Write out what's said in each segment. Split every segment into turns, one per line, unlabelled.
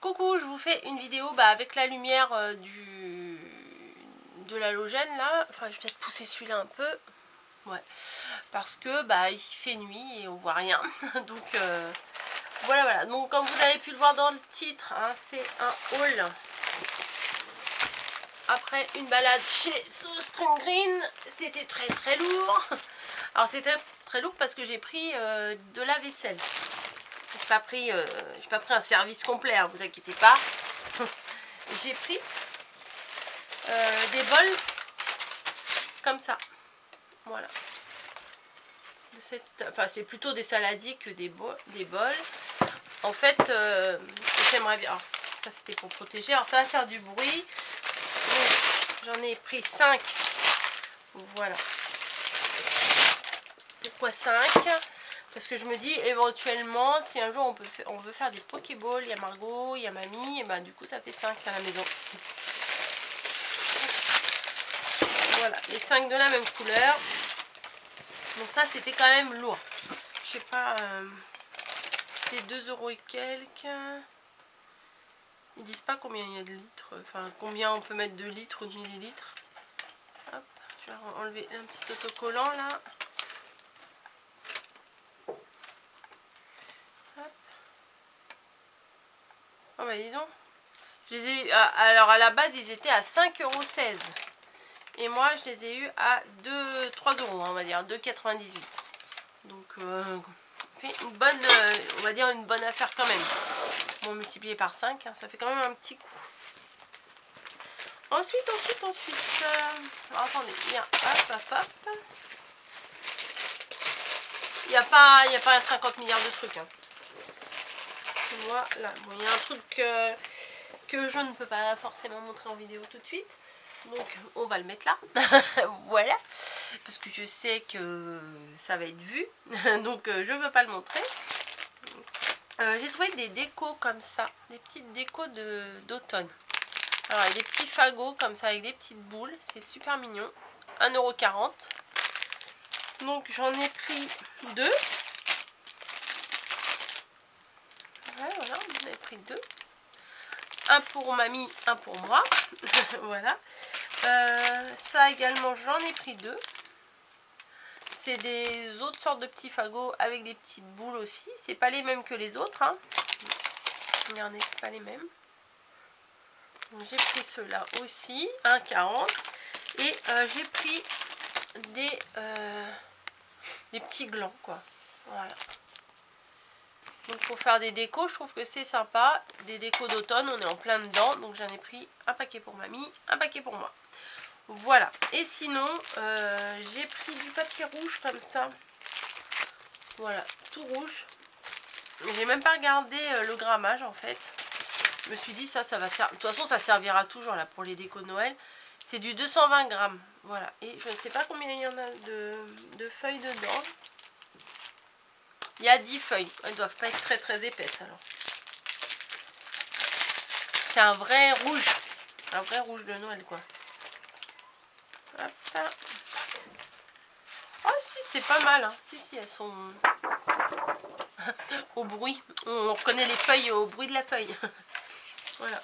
Coucou, je vous fais une vidéo avec la lumière de l'halogène là. Enfin, je vais peut-être pousser celui-là un peu. Ouais. Parce que il fait nuit et on voit rien. Donc voilà. Donc comme vous avez pu le voir dans le titre, hein, c'est un haul. Après une balade chez SoStream Green, c'était très lourd. Alors c'était très lourd parce que j'ai pris de la vaisselle. J'ai pas pris un service complet, hein, vous inquiétez pas. J'ai pris des bols comme ça. Voilà. Enfin, c'est plutôt des saladiers que des bols. En fait, j'aimerais bien. Alors, ça c'était pour protéger. Alors ça va faire du bruit. J'en ai pris 5. Voilà. Pourquoi 5? Parce que je me dis éventuellement si un jour on veut faire des pokéballs, il y a Margot, il y a mamie, et du coup ça fait 5 à la maison. Voilà, les 5 de la même couleur. Donc ça c'était quand même lourd. Je sais pas, c'est 2 € et quelques. Ils disent pas combien il y a de litres, enfin combien on peut mettre de litres ou de millilitres. Hop, je vais enlever un petit autocollant là. Oh dis donc. Je les ai eu alors à la base ils étaient à 5,16 €. Et moi je les ai eu à 3 €, on va dire, 2,98 €. Donc fait une bonne, on va dire une bonne affaire quand même. Bon, multiplié par 5, hein, ça fait quand même un petit coup. Ensuite. Alors, attendez, bien, hop. Il n'y a pas 50 milliards de trucs. Hein. Voilà, bon, il y a un truc que je ne peux pas forcément montrer en vidéo tout de suite. Donc on va le mettre là. Voilà. Parce que je sais que ça va être vu. Donc je ne veux pas le montrer. J'ai trouvé des décos comme ça. Des petites décos d'automne. Alors il y a des petits fagots comme ça avec des petites boules. C'est super mignon. 1,40 €. Donc j'en ai pris 2. Ouais, voilà, j'en ai pris 2. Un pour mamie, un pour moi. Voilà. Ça également, j'en ai pris 2. C'est des autres sortes de petits fagots avec des petites boules aussi. C'est pas les mêmes que les autres. Hein. Regardez, c'est pas les mêmes. J'ai pris ceux-là aussi, 1,40 €. Et j'ai pris des petits glands, quoi. Voilà. Donc pour faire des décos, je trouve que c'est sympa. Des décos d'automne, on est en plein dedans. Donc j'en ai pris un paquet pour mamie, un paquet pour moi. Voilà. Et sinon, j'ai pris du papier rouge comme ça. Voilà, tout rouge. J'ai même pas regardé le grammage en fait. Je me suis dit ça va servir. De toute façon, ça servira toujours là pour les décos de Noël. C'est du 220 grammes. Voilà. Et je ne sais pas combien il y en a de feuilles dedans. Il y a 10 feuilles. Elles ne doivent pas être très épaisses alors. C'est un vrai rouge. Un vrai rouge de Noël quoi. Hop. Oh si, c'est pas mal. Hein. Si, elles sont au bruit. On reconnaît les feuilles au bruit de la feuille. Voilà.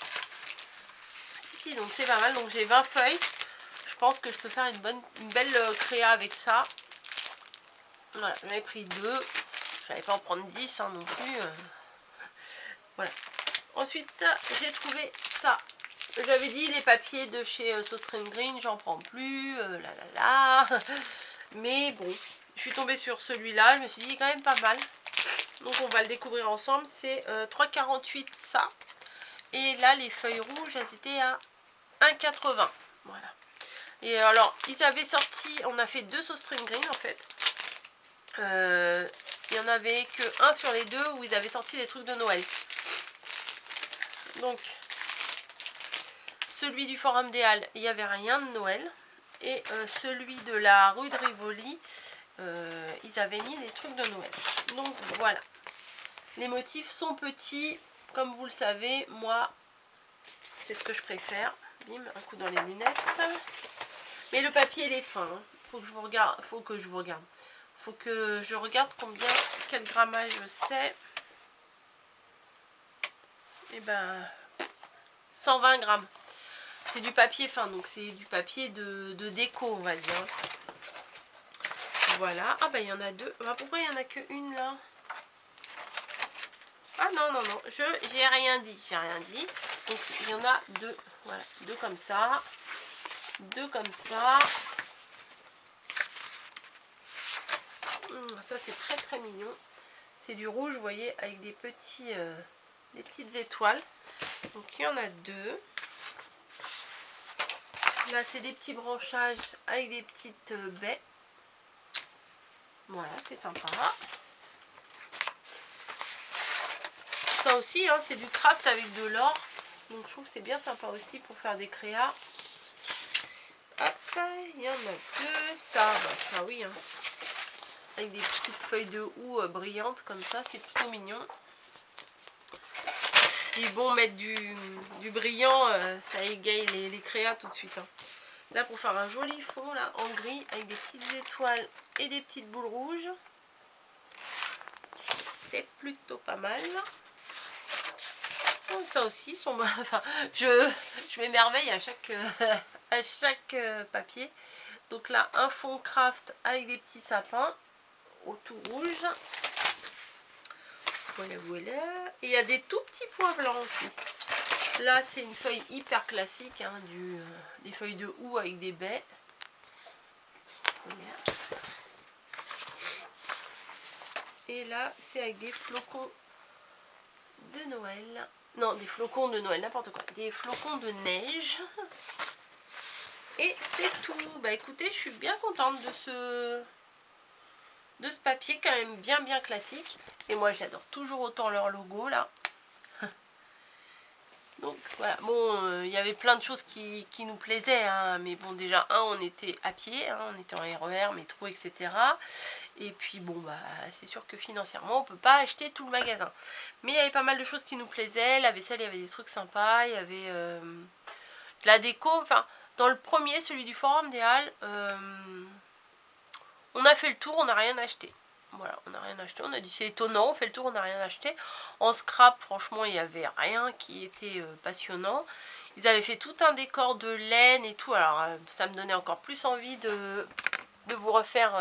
Si, donc c'est pas mal. Donc j'ai 20 feuilles. Je pense que je peux faire une belle créa avec ça. Voilà, j'en avais pris 2. Je n'allais pas en prendre 10 hein, non plus. Voilà. Ensuite, j'ai trouvé ça. J'avais dit les papiers de chez SoStream Green, j'en prends plus. Mais bon, je suis tombée sur celui-là. Je me suis dit, il est quand même pas mal. Donc on va le découvrir ensemble. C'est 3,48 ça. Et là, les feuilles rouges, elles étaient à 1,80. Voilà. Et alors, ils avaient sorti, on a fait 2 SoStream Green en fait. Il n'y en avait que un sur les 2 où ils avaient sorti les trucs de Noël. Donc, celui du Forum des Halles, il n'y avait rien de Noël. Et celui de la rue de Rivoli, ils avaient mis les trucs de Noël. Donc voilà. Les motifs sont petits. Comme vous le savez, moi, c'est ce que je préfère. Bim, un coup dans les lunettes. Mais le papier, il est fin. Hein. Faut que je regarde. Faut que je regarde quel grammage c'est. Et Et ben 120 grammes. C'est du papier fin, donc c'est du papier de déco, on va dire. Voilà. Ah bah il y en a deux. Bah, pourquoi il n'y en a qu'une là? Ah non, non, non. J'ai rien dit. J'ai rien dit. Donc il y en a deux. Voilà. Deux comme ça. Deux comme ça. Ça c'est très très mignon. C'est du rouge, vous voyez, avec des petites étoiles. Donc il y en a deux. Là c'est des petits branchages avec des petites baies. Voilà, c'est sympa. Ça aussi, hein, c'est du craft avec de l'or. Donc je trouve que c'est bien sympa aussi pour faire des créas. Hop, il y en a deux. Ça, bah, ça oui. Hein. Avec des petites feuilles de houx brillantes comme ça, c'est plutôt mignon. Puis bon, mettre du brillant, ça égaye les créas tout de suite. Hein. Là, pour faire un joli fond là en gris avec des petites étoiles et des petites boules rouges. C'est plutôt pas mal. Oh, ça aussi, enfin, je m'émerveille à chaque papier. Donc là, un fond craft avec des petits sapins au tout rouge. Voilà, voilà. Et il y a des tout petits points blancs aussi. Là, c'est une feuille hyper classique, hein, des feuilles de houx avec des baies. Voilà. Et là, c'est avec des flocons de Noël. Non, des flocons de Noël, n'importe quoi. Des flocons de neige. Et c'est tout. Bah écoutez, je suis bien contente de ce papier quand même bien classique. Et moi, j'adore toujours autant leur logo là. Donc voilà, bon, il y avait plein de choses qui nous plaisaient, hein, mais bon, déjà, on était à pied, hein, on était en RER, métro, etc. Et puis bon, bah, c'est sûr que financièrement, on peut pas acheter tout le magasin. Mais il y avait pas mal de choses qui nous plaisaient, la vaisselle, il y avait des trucs sympas, il y avait de la déco, enfin, dans le premier, celui du Forum des Halles, on a fait le tour, on n'a rien acheté. Voilà, on n'a rien acheté. On a dit c'est étonnant, on fait le tour, on n'a rien acheté. En scrap, franchement, il n'y avait rien qui était passionnant. Ils avaient fait tout un décor de laine et tout. Alors, ça me donnait encore plus envie de vous refaire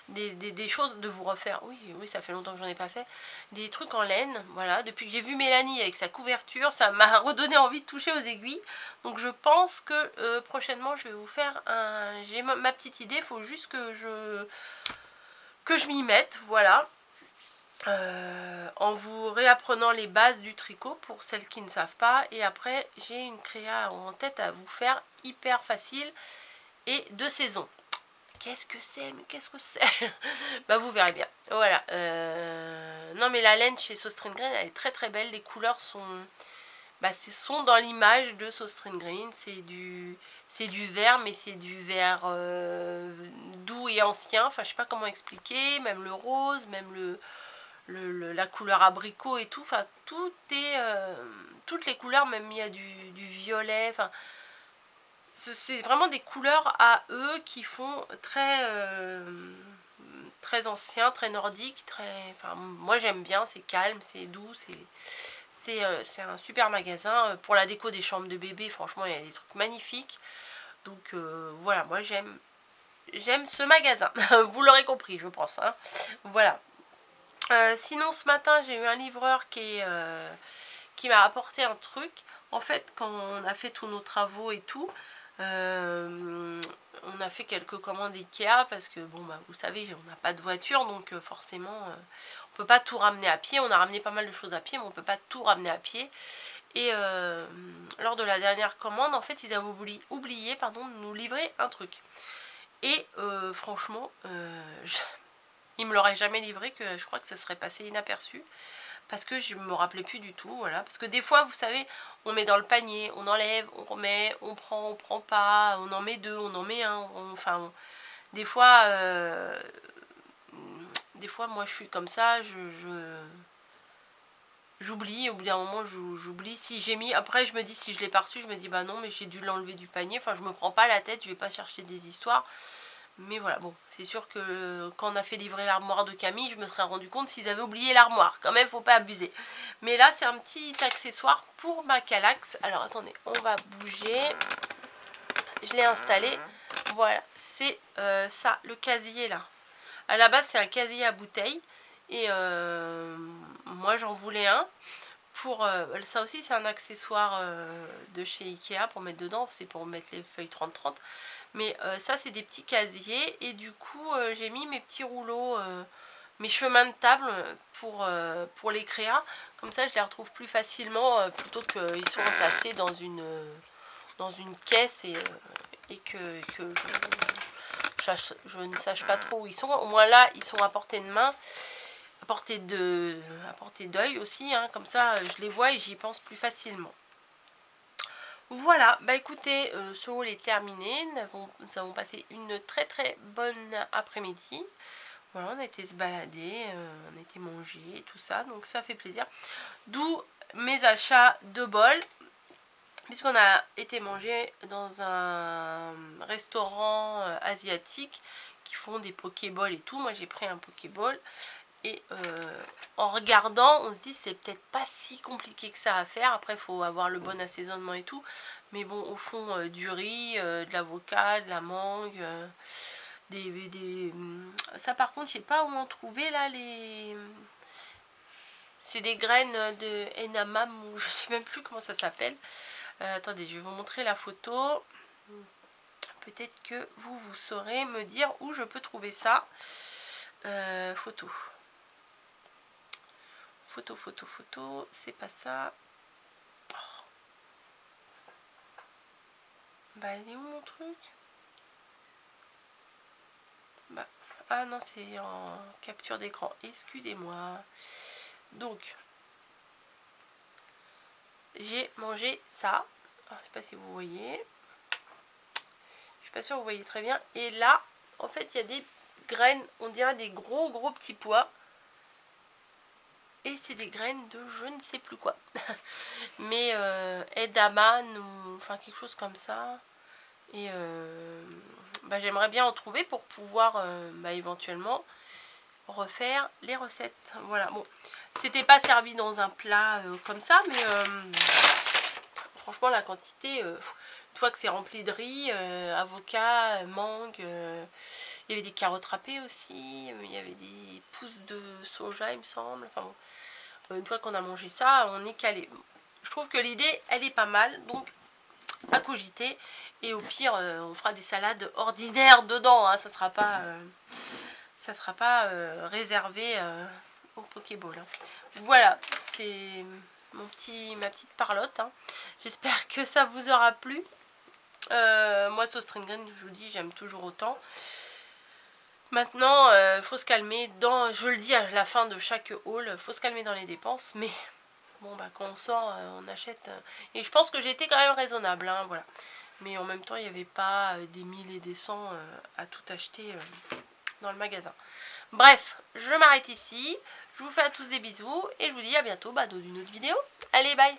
des choses, de vous refaire. Oui, ça fait longtemps que j'en ai pas fait. Des trucs en laine, voilà. Depuis que j'ai vu Mélanie avec sa couverture, ça m'a redonné envie de toucher aux aiguilles. Donc, je pense que prochainement, je vais vous faire un... J'ai ma petite idée, il faut juste que je m'y mette, voilà, en vous réapprenant les bases du tricot pour celles qui ne savent pas. Et après, j'ai une créa en tête à vous faire hyper facile et de saison. Qu'est-ce que c'est? Mais qu'est-ce que c'est? Bah vous verrez bien. Voilà. Non mais la laine chez Sostring Green, elle est très très belle. Les couleurs sont... Bah, sont dans l'image de Sostring Green. C'est du vert, mais c'est du vert doux et ancien. Enfin, je sais pas comment expliquer. Même le rose, même la couleur abricot et tout. Enfin, tout est... toutes les couleurs, même il y a du violet. Enfin, c'est vraiment des couleurs à eux qui font très ancien, très nordique. Enfin, moi, j'aime bien. C'est calme, c'est doux, c'est un super magasin. Pour la déco des chambres de bébé, franchement, il y a des trucs magnifiques. Donc voilà, moi j'aime ce magasin. Vous l'aurez compris, je pense. Hein. Voilà. Sinon, ce matin, j'ai eu un livreur qui m'a apporté un truc. En fait, quand on a fait tous nos travaux et tout, on a fait quelques commandes Ikea parce que, bon, bah, vous savez, on n'a pas de voiture, donc forcément, on peut pas tout ramener à pied. On a ramené pas mal de choses à pied, mais on peut pas tout ramener à pied. Et lors de la dernière commande, en fait, ils avaient oublié de nous livrer un truc. Et franchement, ils me l'auraient jamais livré, que je crois que ça serait passé inaperçu. Parce que je me rappelais plus du tout, voilà. Parce que des fois, vous savez, on met dans le panier, on enlève, on remet, on prend pas, on en met deux, on en met un. Enfin, des fois, moi, je suis comme ça, j'oublie, au bout d'un moment j'oublie si j'ai mis, après je me dis si je l'ai pas reçu, je me dis bah non mais j'ai dû l'enlever du panier, enfin je me prends pas la tête, je vais pas chercher des histoires, Mais voilà, bon, c'est sûr que quand on a fait livrer l'armoire de Camille, je me serais rendu compte s'ils avaient oublié l'armoire. Quand même, faut pas abuser. Mais là, c'est un petit accessoire pour ma Kallax. Alors, attendez, on va bouger. Je l'ai installé. Voilà, c'est ça, le casier là. À la base, c'est un casier à bouteille. Et moi, j'en voulais un. Pour ça aussi, c'est un accessoire de chez Ikea pour mettre dedans. C'est pour mettre les feuilles 30-30. Mais ça, c'est des petits casiers. Et du coup, j'ai mis mes petits rouleaux, mes chemins de table pour les créas. Comme ça, je les retrouve plus facilement plutôt qu'ils sont entassés dans une caisse et que je ne sache pas trop où ils sont. Au moins là, ils sont à portée de main, à portée d'œil aussi. Hein. Comme ça, je les vois et j'y pense plus facilement. Voilà, bah écoutez, ce haul est terminé. Nous avons passé une très très bonne après-midi. Voilà, on a été se balader, on a été manger, tout ça, donc ça fait plaisir. D'où mes achats de bols, puisqu'on a été manger dans un restaurant asiatique qui font des pokéballs et tout. Moi j'ai pris un pokéball. Et en regardant, on se dit c'est peut-être pas si compliqué que ça à faire. Après, il faut avoir le bon assaisonnement et tout. Mais bon, au fond, du riz, de l'avocat, de la mangue, ça par contre, je sais pas où en trouver là les... C'est des graines de Enamam ou je sais même plus comment ça s'appelle. Attendez, je vais vous montrer la photo. Peut-être que vous saurez me dire où je peux trouver ça. Photo. Photo, c'est pas ça. Oh. Bah, il est où mon truc? Bah, ah non, c'est en capture d'écran. Excusez-moi. Donc, j'ai mangé ça. Alors, je sais pas si vous voyez. Je suis pas sûre que vous voyez très bien. Et là, en fait, il y a des graines, on dirait des gros petits pois. Et c'est des graines de je ne sais plus quoi. Mais edamame ou enfin quelque chose comme ça. Et bah, j'aimerais bien en trouver pour pouvoir bah, éventuellement refaire les recettes. Voilà, bon, c'était pas servi dans un plat comme ça, mais franchement la quantité, une fois que c'est rempli de riz, avocat, mangue, il y avait des carottes râpées aussi, il y avait des pousses de soja il me semble, enfin bon, une fois qu'on a mangé ça, on est calé. Je trouve que l'idée elle est pas mal, donc à cogiter, et au pire on fera des salades ordinaires dedans, hein. Ça sera pas réservé au Pokéball, hein. Voilà, c'est ma petite parlotte, hein. J'espère que ça vous aura plu. Moi ce stringent, je vous dis, j'aime toujours autant. Maintenant faut se calmer je le dis à la fin de chaque haul, faut se calmer dans les dépenses, mais bon bah quand on sort on achète, et je pense que j'ai été quand même raisonnable, hein, voilà. Mais en même temps il n'y avait pas des 1000 et des 100 à tout acheter dans le magasin. Bref, je m'arrête ici, je vous fais à tous des bisous et je vous dis à bientôt dans une autre vidéo. Allez, bye!